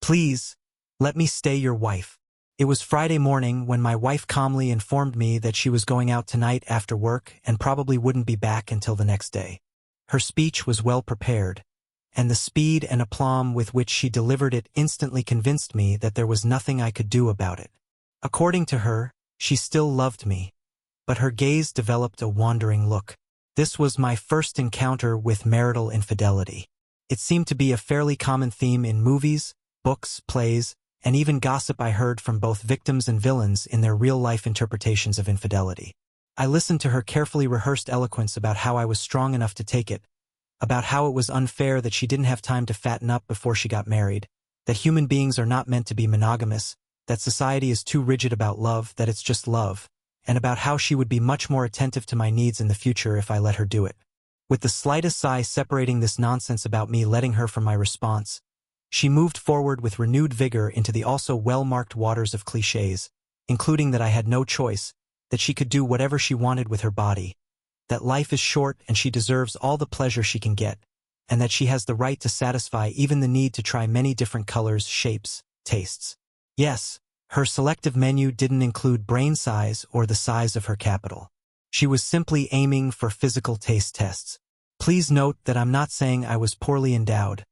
Please, let me stay your wife. It was Friday morning when my wife calmly informed me that she was going out tonight after work and probably wouldn't be back until the next day. Her speech was well prepared, and the speed and aplomb with which she delivered it instantly convinced me that there was nothing I could do about it. According to her, she still loved me, but her gaze developed a wandering look. This was my first encounter with marital infidelity. It seemed to be a fairly common theme in movies, books, plays, and even gossip I heard from both victims and villains in their real-life interpretations of infidelity. I listened to her carefully rehearsed eloquence about how I was strong enough to take it, about how it was unfair that she didn't have time to fatten up before she got married, that human beings are not meant to be monogamous, that society is too rigid about love, that it's just love, and about how she would be much more attentive to my needs in the future if I let her do it. With the slightest sigh separating this nonsense about me letting her from my response, she moved forward with renewed vigor into the also well-marked waters of clichés, including that I had no choice, that she could do whatever she wanted with her body, that life is short and she deserves all the pleasure she can get, and that she has the right to satisfy even the need to try many different colors, shapes, tastes. Yes, her selective menu didn't include brain size or the size of her capital. She was simply aiming for physical taste tests. Please note that I'm not saying I was poorly endowed,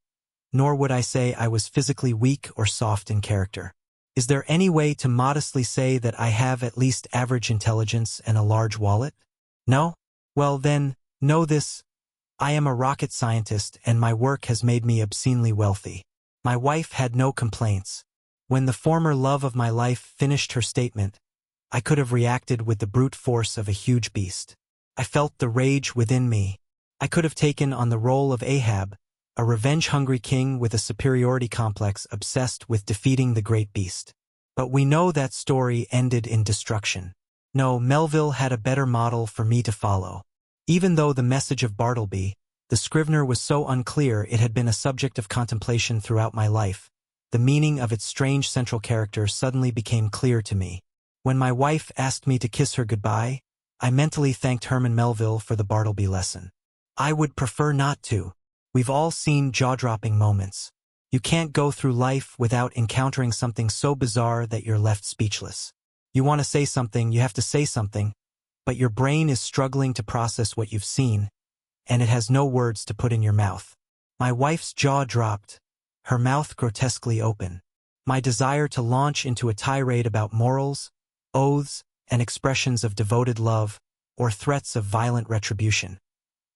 nor would I say I was physically weak or soft in character. Is there any way to modestly say that I have at least average intelligence and a large wallet? No? Well then, know this. I am a rocket scientist and my work has made me obscenely wealthy. My wife had no complaints. When the former love of my life finished her statement, I could have reacted with the brute force of a huge beast. I felt the rage within me. I could have taken on the role of Ahab, a revenge-hungry king with a superiority complex obsessed with defeating the great beast. But we know that story ended in destruction. No, Melville had a better model for me to follow. Even though the message of Bartleby, the Scrivener, was so unclear it had been a subject of contemplation throughout my life, the meaning of its strange central character suddenly became clear to me. When my wife asked me to kiss her goodbye, I mentally thanked Herman Melville for the Bartleby lesson. I would prefer not to. We've all seen jaw-dropping moments. You can't go through life without encountering something so bizarre that you're left speechless. You want to say something, you have to say something, but your brain is struggling to process what you've seen, and it has no words to put in your mouth. My wife's jaw dropped, her mouth grotesquely open. My desire to launch into a tirade about morals, oaths, and expressions of devoted love, or threats of violent retribution,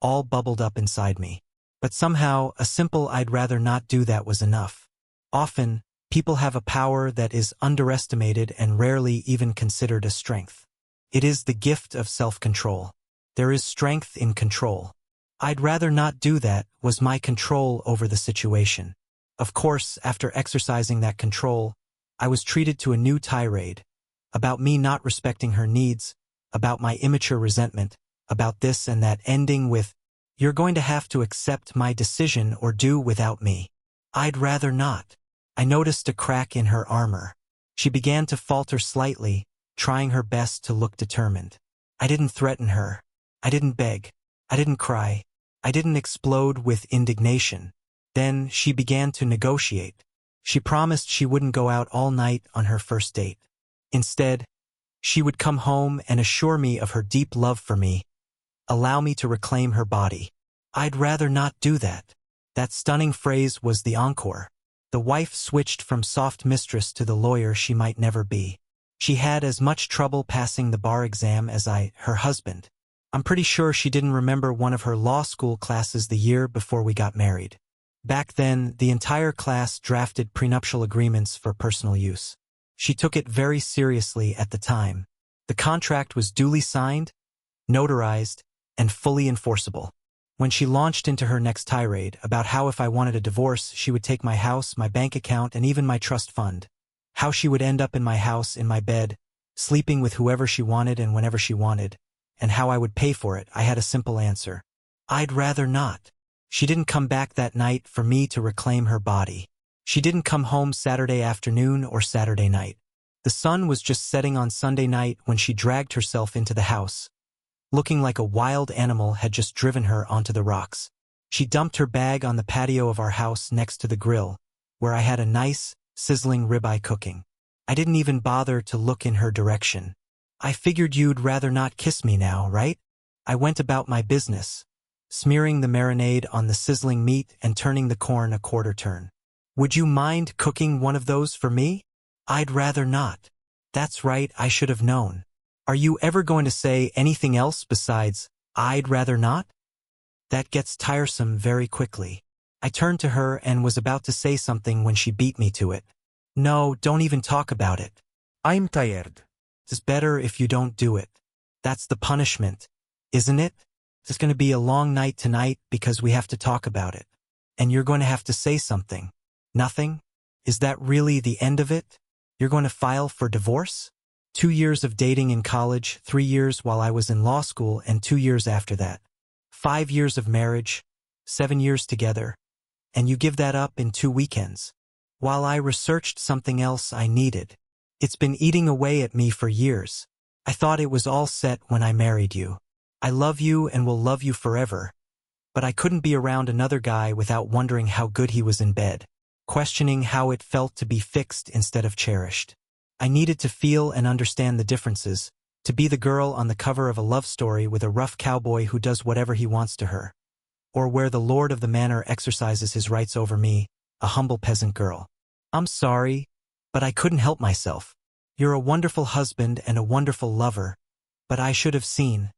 all bubbled up inside me. But somehow, a simple "I'd rather not do that" was enough. Often, people have a power that is underestimated and rarely even considered a strength. It is the gift of self-control. There is strength in control. "I'd rather not do that" was my control over the situation. Of course, after exercising that control, I was treated to a new tirade, about me not respecting her needs, about my immature resentment, about this and that, ending with, "You're going to have to accept my decision or do without me." I'd rather not. I noticed a crack in her armor. She began to falter slightly, trying her best to look determined. I didn't threaten her. I didn't beg. I didn't cry. I didn't explode with indignation. Then she began to negotiate. She promised she wouldn't go out all night on her first date. Instead, she would come home and assure me of her deep love for me, allow me to reclaim her body. I'd rather not do that. That stunning phrase was the encore. The wife switched from soft mistress to the lawyer she might never be. She had as much trouble passing the bar exam as her husband. I'm pretty sure she didn't remember one of her law school classes the year before we got married. Back then, the entire class drafted prenuptial agreements for personal use. She took it very seriously at the time. The contract was duly signed, notarized, and fully enforceable. When she launched into her next tirade about how if I wanted a divorce, she would take my house, my bank account, and even my trust fund, how she would end up in my house, in my bed, sleeping with whoever she wanted and whenever she wanted, and how I would pay for it, I had a simple answer. I'd rather not. She didn't come back that night for me to reclaim her body. She didn't come home Saturday afternoon or Saturday night. The sun was just setting on Sunday night when she dragged herself into the house, looking like a wild animal had just driven her onto the rocks. She dumped her bag on the patio of our house next to the grill, where I had a nice, sizzling ribeye cooking. I didn't even bother to look in her direction. I figured you'd rather not kiss me now, right? I went about my business, smearing the marinade on the sizzling meat and turning the corn a quarter turn. Would you mind cooking one of those for me? I'd rather not. That's right, I should have known. Are you ever going to say anything else besides, I'd rather not? That gets tiresome very quickly. I turned to her and was about to say something when she beat me to it. No, don't even talk about it. I'm tired. It's better if you don't do it. That's the punishment, isn't it? It's going to be a long night tonight because we have to talk about it. And you're going to have to say something. Nothing? Is that really the end of it? You're going to file for divorce? 2 years of dating in college, 3 years while I was in law school, and 2 years after that. 5 years of marriage, 7 years together. And you give that up in 2 weekends. While I researched something else I needed. It's been eating away at me for years. I thought it was all set when I married you. I love you and will love you forever. But I couldn't be around another guy without wondering how good he was in bed, questioning how it felt to be fixed instead of cherished. I needed to feel and understand the differences, to be the girl on the cover of a love story with a rough cowboy who does whatever he wants to her, or where the lord of the manor exercises his rights over me, a humble peasant girl. I'm sorry, but I couldn't help myself. You're a wonderful husband and a wonderful lover, but I should have seen.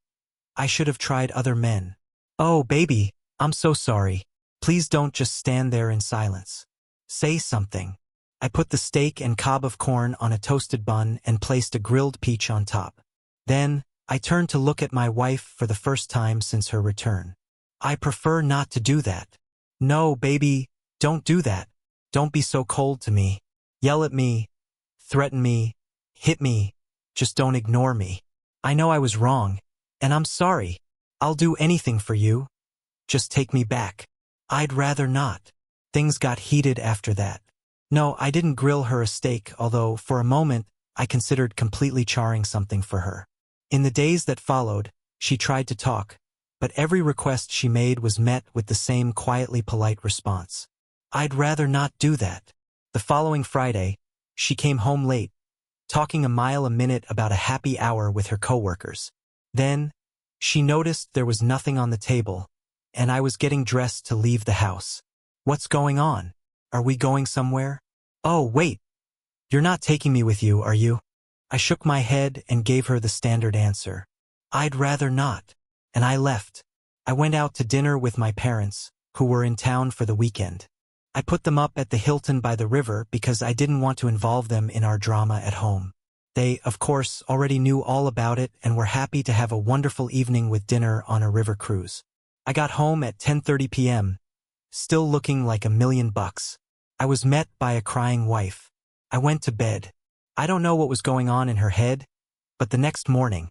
I should have tried other men. Oh, baby, I'm so sorry. Please don't just stand there in silence. Say something. I put the steak and cob of corn on a toasted bun and placed a grilled peach on top. Then, I turned to look at my wife for the first time since her return. I prefer not to do that. No, baby, don't do that. Don't be so cold to me. Yell at me, threaten me, hit me. Just don't ignore me. I know I was wrong, and I'm sorry. I'll do anything for you. Just take me back. I'd rather not. Things got heated after that. No, I didn't grill her a steak, although for a moment I considered completely charring something for her. In the days that followed, she tried to talk, but every request she made was met with the same quietly polite response. I'd rather not do that. The following Friday, she came home late, talking a mile a minute about a happy hour with her coworkers. Then, she noticed there was nothing on the table, and I was getting dressed to leave the house. What's going on? Are we going somewhere? Oh, wait. You're not taking me with you, are you? I shook my head and gave her the standard answer. I'd rather not. And I left. I went out to dinner with my parents, who were in town for the weekend. I put them up at the Hilton by the river because I didn't want to involve them in our drama at home. They, of course, already knew all about it and were happy to have a wonderful evening with dinner on a river cruise. I got home at 10:30 p.m., still looking like $1,000,000. I was met by a crying wife. I went to bed. I don't know what was going on in her head, but the next morning,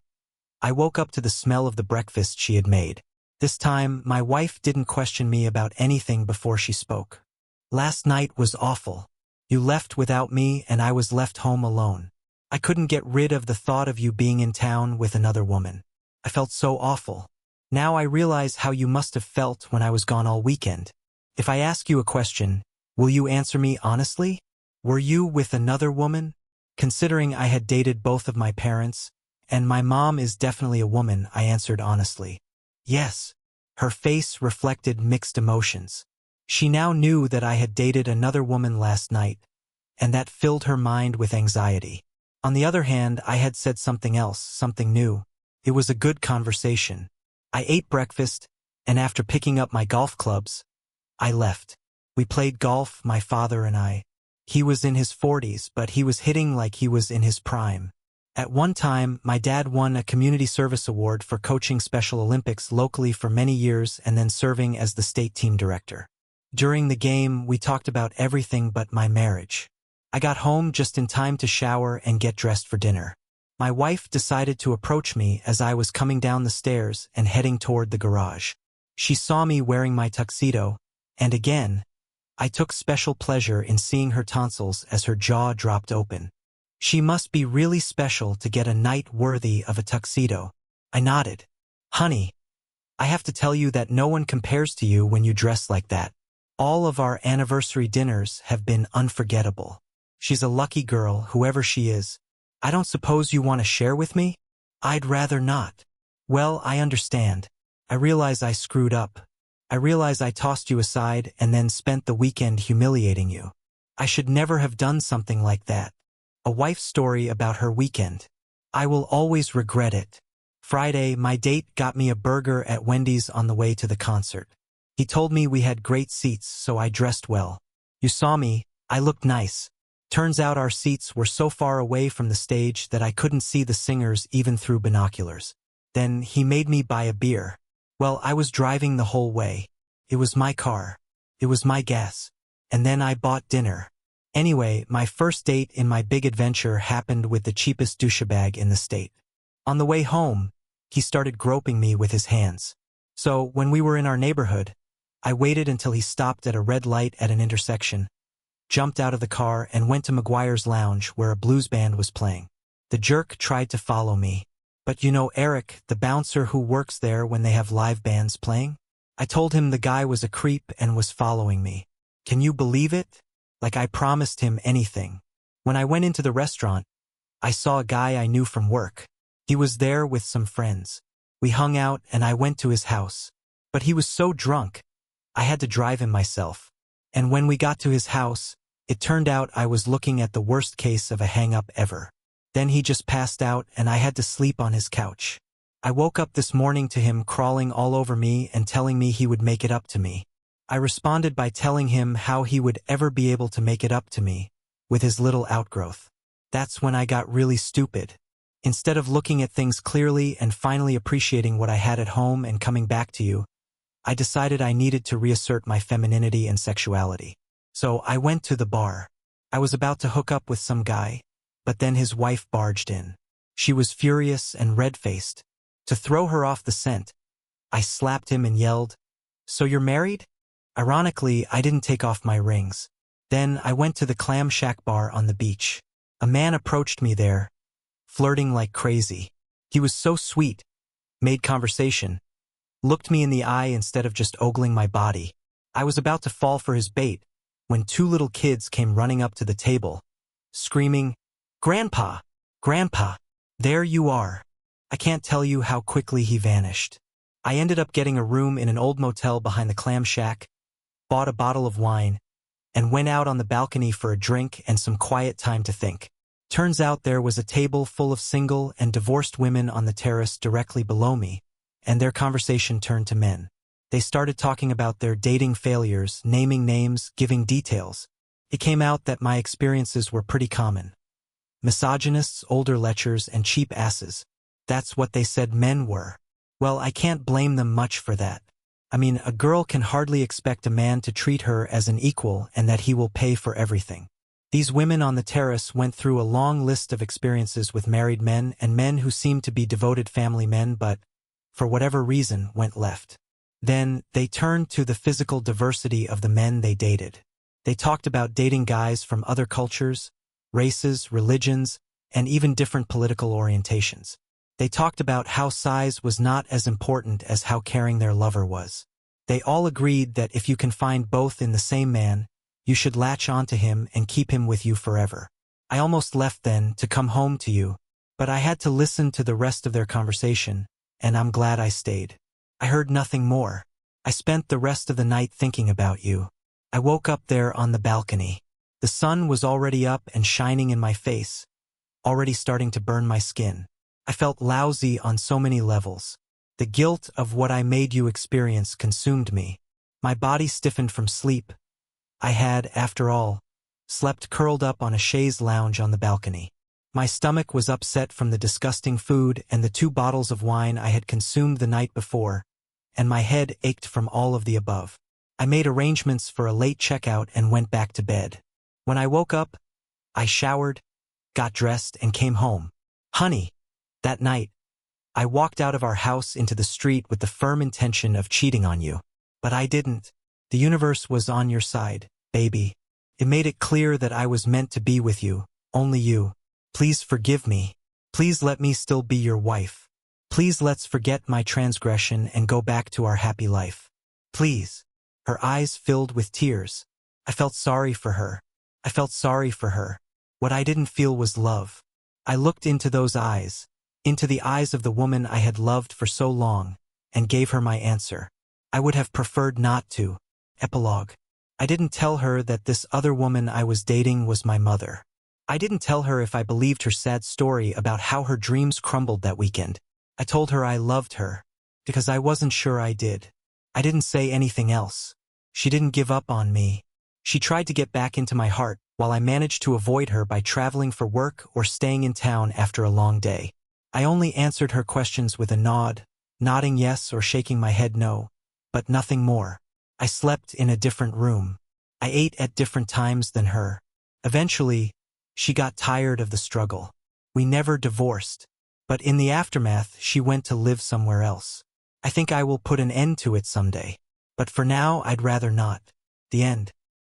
I woke up to the smell of the breakfast she had made. This time, my wife didn't question me about anything before she spoke. Last night was awful. You left without me and I was left home alone. I couldn't get rid of the thought of you being in town with another woman. I felt so awful. Now I realize how you must have felt when I was gone all weekend. If I ask you a question, will you answer me honestly? Were you with another woman? Considering I had dated both of my parents, and my mom is definitely a woman, I answered honestly. Yes. Her face reflected mixed emotions. She now knew that I had dated another woman last night, and that filled her mind with anxiety. On the other hand, I had said something else, something new. It was a good conversation. I ate breakfast, and after picking up my golf clubs, I left. We played golf, my father and I. He was in his 40s, but he was hitting like he was in his prime. At one time, my dad won a community service award for coaching Special Olympics locally for many years and then serving as the state team director. During the game, we talked about everything but my marriage. I got home just in time to shower and get dressed for dinner. My wife decided to approach me as I was coming down the stairs and heading toward the garage. She saw me wearing my tuxedo, and again, I took special pleasure in seeing her tonsils as her jaw dropped open. She must be really special to get a night worthy of a tuxedo. I nodded. Honey, I have to tell you that no one compares to you when you dress like that. All of our anniversary dinners have been unforgettable. She's a lucky girl, whoever she is. I don't suppose you want to share with me? I'd rather not. Well, I understand. I realize I screwed up. I realize I tossed you aside and then spent the weekend humiliating you. I should never have done something like that. A wife's story about her weekend. I will always regret it. Friday, my date got me a burger at Wendy's on the way to the concert. He told me we had great seats, so I dressed well. You saw me, I looked nice. Turns out our seats were so far away from the stage that I couldn't see the singers even through binoculars. Then he made me buy a beer. Well, I was driving the whole way. It was my car. It was my gas. And then I bought dinner. Anyway, my first date in my big adventure happened with the cheapest douchebag in the state. On the way home, he started groping me with his hands. So, when we were in our neighborhood, I waited until he stopped at a red light at an intersection, jumped out of the car and went to McGuire's Lounge where a blues band was playing. The jerk tried to follow me. But you know Eric, the bouncer who works there when they have live bands playing? I told him the guy was a creep and was following me. Can you believe it? Like I promised him anything. When I went into the restaurant, I saw a guy I knew from work. He was there with some friends. We hung out and I went to his house. But he was so drunk, I had to drive him myself. And when we got to his house, it turned out I was looking at the worst case of a hang-up ever. Then he just passed out and I had to sleep on his couch. I woke up this morning to him crawling all over me and telling me he would make it up to me. I responded by telling him how he would ever be able to make it up to me, with his little outgrowth. That's when I got really stupid. Instead of looking at things clearly and finally appreciating what I had at home and coming back to you, I decided I needed to reassert my femininity and sexuality. So I went to the bar. I was about to hook up with some guy, but then his wife barged in. She was furious and red-faced. To throw her off the scent, I slapped him and yelled, "So you're married?" Ironically, I didn't take off my rings. Then I went to the Clam Shack bar on the beach. A man approached me there, flirting like crazy. He was so sweet, made conversation, looked me in the eye instead of just ogling my body. I was about to fall for his bait when two little kids came running up to the table, screaming, "Grandpa! Grandpa! There you are!" I can't tell you how quickly he vanished. I ended up getting a room in an old motel behind the Clam Shack, bought a bottle of wine, and went out on the balcony for a drink and some quiet time to think. Turns out there was a table full of single and divorced women on the terrace directly below me, and their conversation turned to men. They started talking about their dating failures, naming names, giving details. It came out that my experiences were pretty common. Misogynists, older lechers, and cheap asses. That's what they said men were. Well, I can't blame them much for that. I mean, a girl can hardly expect a man to treat her as an equal and that he will pay for everything. These women on the terrace went through a long list of experiences with married men and men who seemed to be devoted family men but, for whatever reason, went left. Then, they turned to the physical diversity of the men they dated. They talked about dating guys from other cultures, races, religions, and even different political orientations. They talked about how size was not as important as how caring their lover was. They all agreed that if you can find both in the same man, you should latch onto him and keep him with you forever. I almost left then to come home to you, but I had to listen to the rest of their conversation, and I'm glad I stayed. I heard nothing more. I spent the rest of the night thinking about you. I woke up there on the balcony. The sun was already up and shining in my face, already starting to burn my skin. I felt lousy on so many levels. The guilt of what I made you experience consumed me. My body stiffened from sleep. I had, after all, slept curled up on a chaise lounge on the balcony. My stomach was upset from the disgusting food and the 2 bottles of wine I had consumed the night before, and my head ached from all of the above. I made arrangements for a late checkout and went back to bed. When I woke up, I showered, got dressed, and came home. Honey, that night, I walked out of our house into the street with the firm intention of cheating on you. But I didn't. The universe was on your side, baby. It made it clear that I was meant to be with you, only you. Please forgive me. Please let me still be your wife. Please let's forget my transgression and go back to our happy life. Please. Her eyes filled with tears. I felt sorry for her. I felt sorry for her. What I didn't feel was love. I looked into those eyes, into the eyes of the woman I had loved for so long, and gave her my answer. I would have preferred not to. Epilogue. I didn't tell her that this other woman I was dating was my mother. I didn't tell her if I believed her sad story about how her dreams crumbled that weekend. I told her I loved her, because I wasn't sure I did. I didn't say anything else. She didn't give up on me. She tried to get back into my heart, while I managed to avoid her by traveling for work or staying in town after a long day. I only answered her questions with a nod, nodding yes or shaking my head no, but nothing more. I slept in a different room. I ate at different times than her. Eventually, she got tired of the struggle. We never divorced, but in the aftermath, she went to live somewhere else. I think I will put an end to it someday, but for now, I'd rather not. The end.